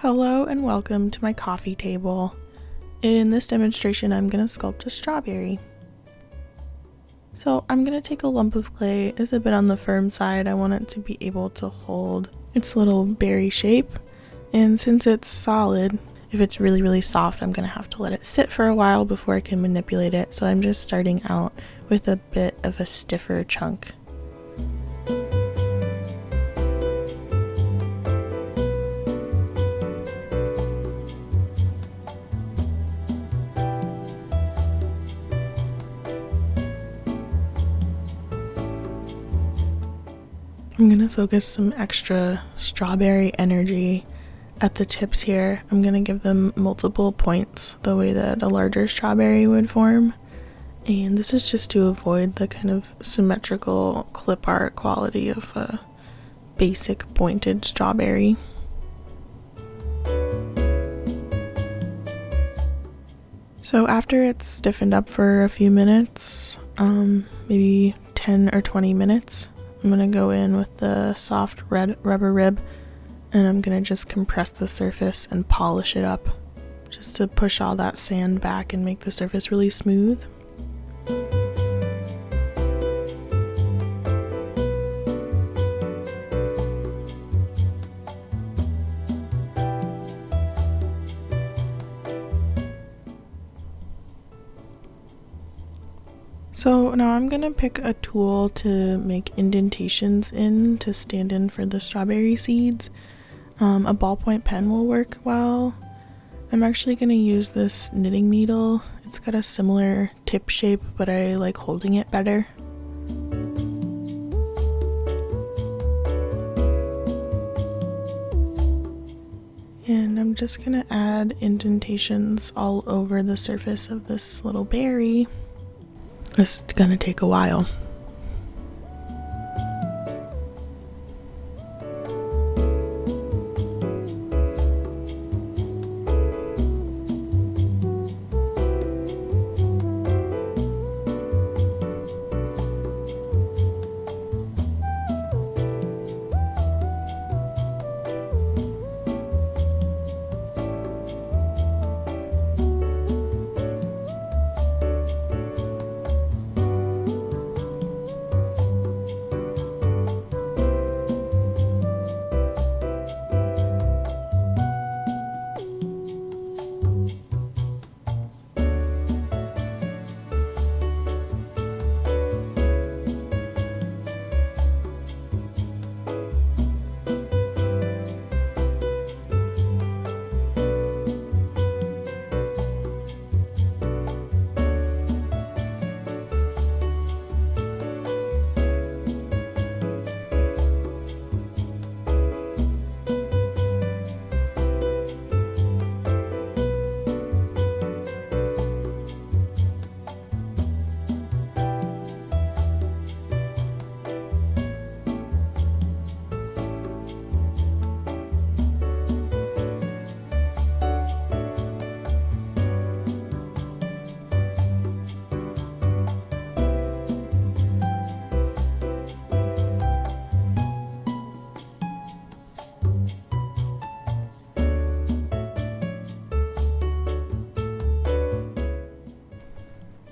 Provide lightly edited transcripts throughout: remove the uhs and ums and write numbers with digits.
Hello and welcome to my coffee table. In this demonstration, I'm going to sculpt a strawberry. So I'm going to take a lump of clay. It's a bit on the firm side. I want it to be able to hold its little berry shape. And since it's solid, if it's really soft, I'm going to have to let it sit for a while before I can manipulate it. So I'm just starting out with a bit of a stiffer chunk. I'm going to focus some extra strawberry energy at the tips here. I'm going to give them multiple points the way that a larger strawberry would form. And this is just to avoid the kind of symmetrical clip art quality of a basic pointed strawberry. So after it's stiffened up for a few minutes, maybe 10 or 20 minutes, I'm going to go in with the soft red rubber rib and I'm going to just compress the surface and polish it up just to push all that sand back and make the surface really smooth. So now I'm going to pick a tool to make indentations to stand in for the strawberry seeds. A ballpoint pen will work well. I'm actually going to use this knitting needle. It's got a similar tip shape, but I like holding it better. And I'm just going to add indentations all over the surface of this little berry. This is gonna take a while.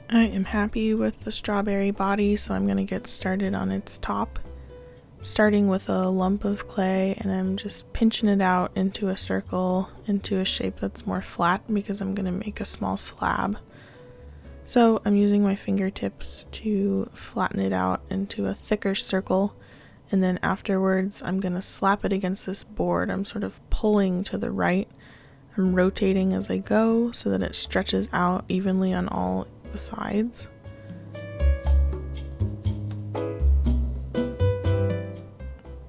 I am happy with the strawberry body, so I'm going to get started on its top. Starting with a lump of clay, and I'm just pinching it out into a circle, into a shape that's more flat because I'm going to make a small slab. So I'm using my fingertips to flatten it out into a thicker circle, and then afterwards I'm going to slap it against this board. I'm sort of pulling to the right. I'm rotating as I go so that it stretches out evenly on all the sides.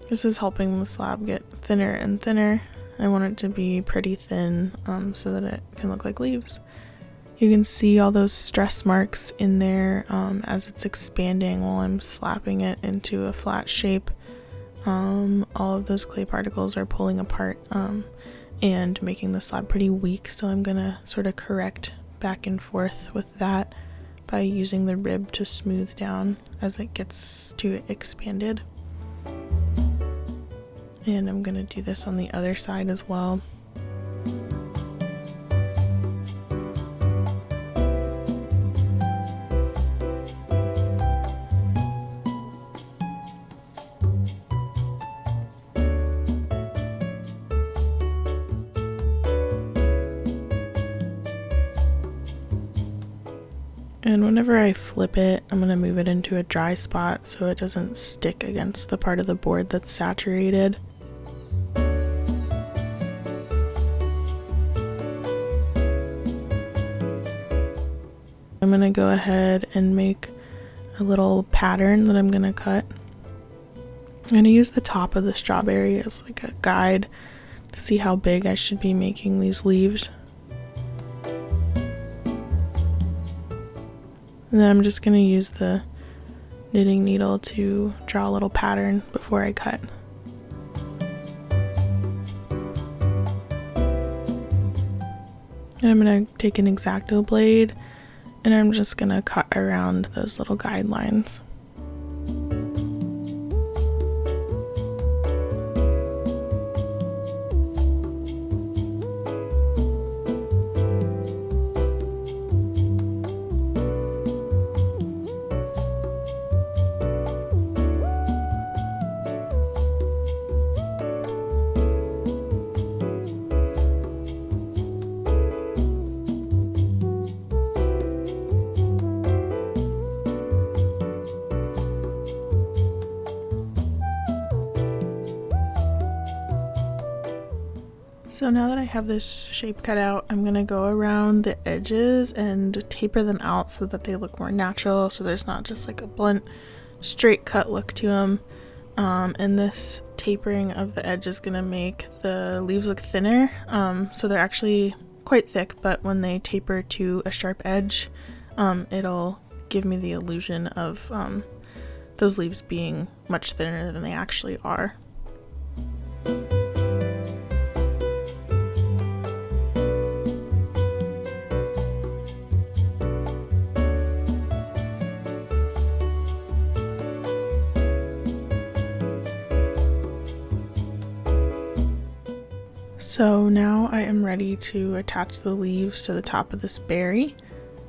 This is helping the slab get thinner and thinner. I want it to be pretty thin so that it can look like leaves. You can see all those stress marks in there as it's expanding while I'm slapping it into a flat shape. All of those clay particles are pulling apart and making the slab pretty weak, so I'm gonna sort of correct back and forth with that by using the rib to smooth down as it gets too expanded. And I'm gonna do this on the other side as well. And whenever I flip it, I'm going to move it into a dry spot so it doesn't stick against the part of the board that's saturated. I'm going to go ahead and make a little pattern that I'm going to cut. I'm going to use the top of the strawberry as like a guide to see how big I should be making these leaves. And then I'm just going to use the knitting needle to draw a little pattern before I cut. And I'm going to take an X-Acto blade and I'm just going to cut around those little guidelines. So now that I have this shape cut out, I'm going to go around the edges and taper them out so that they look more natural, so there's not just like a blunt straight cut look to them. And this tapering of the edge is going to make the leaves look thinner, so they're actually quite thick, but when they taper to a sharp edge, it'll give me the illusion of those leaves being much thinner than they actually are. So now I am ready to attach the leaves to the top of this berry.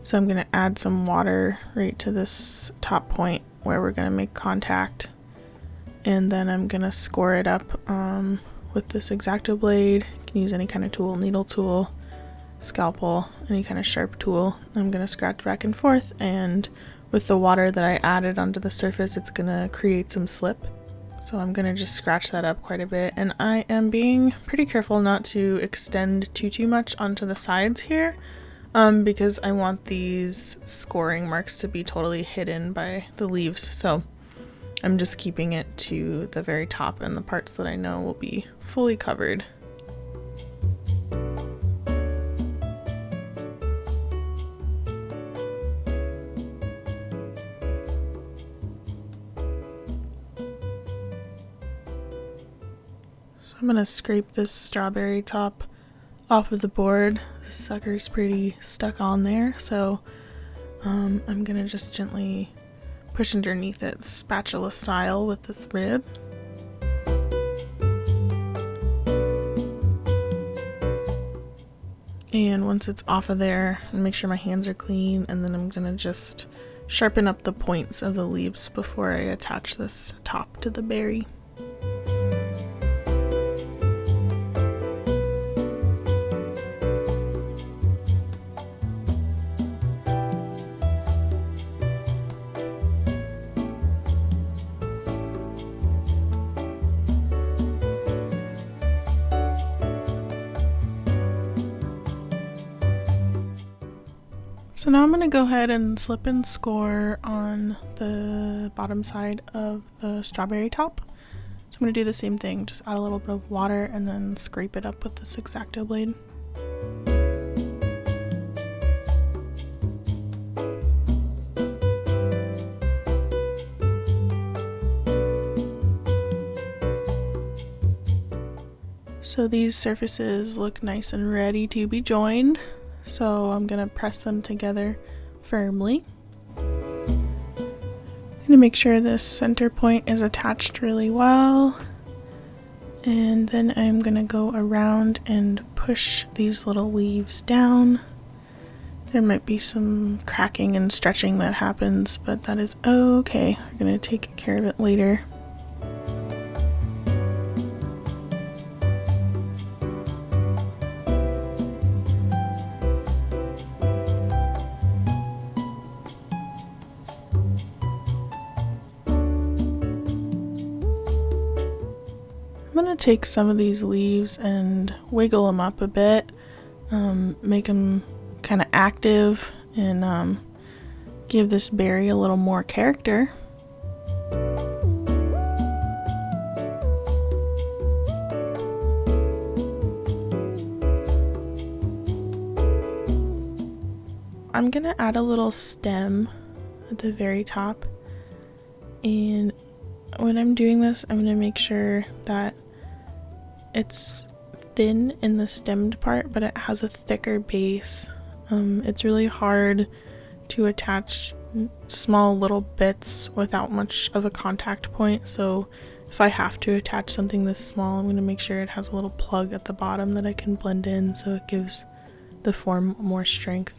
So I'm going to add some water right to this top point where we're going to make contact. And then I'm going to score it up with this X-Acto blade. You can use any kind of tool, needle tool, scalpel, any kind of sharp tool. I'm going to scratch back and forth, and with the water that I added onto the surface, it's going to create some slip. So I'm going to just scratch that up quite a bit, and I am being pretty careful not to extend too much onto the sides here, because I want these scoring marks to be totally hidden by the leaves. So I'm just keeping it to the very top and the parts that I know will be fully covered. I'm gonna scrape this strawberry top off of the board. This sucker's pretty stuck on there, so I'm gonna just gently push underneath it, spatula style, with this rib. And once it's off of there, make sure my hands are clean, and then I'm gonna just sharpen up the points of the leaves before I attach this top to the berry. So now I'm going to go ahead and slip and score on the bottom side of the strawberry top. So I'm going to do the same thing, just add a little bit of water and then scrape it up with this X-Acto blade. So these surfaces look nice and ready to be joined. So I'm going to press them together firmly. I'm going to make sure this center point is attached really well. And then I'm going to go around and push these little leaves down. There might be some cracking and stretching that happens, but that is okay. I'm going to take care of it later. gonna take some of these leaves and wiggle them up a bit, make them kind of active, and give this berry a little more character. I'm gonna add a little stem at the very top, and when I'm doing this, I'm gonna make sure that it's thin in the stemmed part, but it has a thicker base. It's really hard to attach small little bits without much of a contact point, so if I have to attach something this small, I'm going to make sure it has a little plug at the bottom that I can blend in so it gives the form more strength.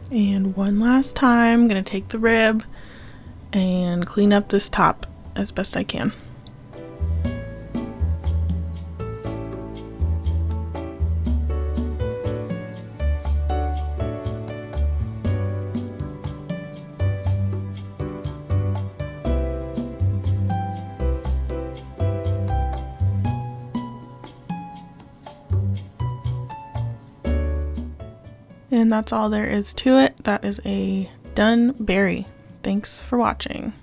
And one last time, I'm gonna take the rib and clean up this top as best I can. And that's all there is to it. That is a done berry. Thanks for watching.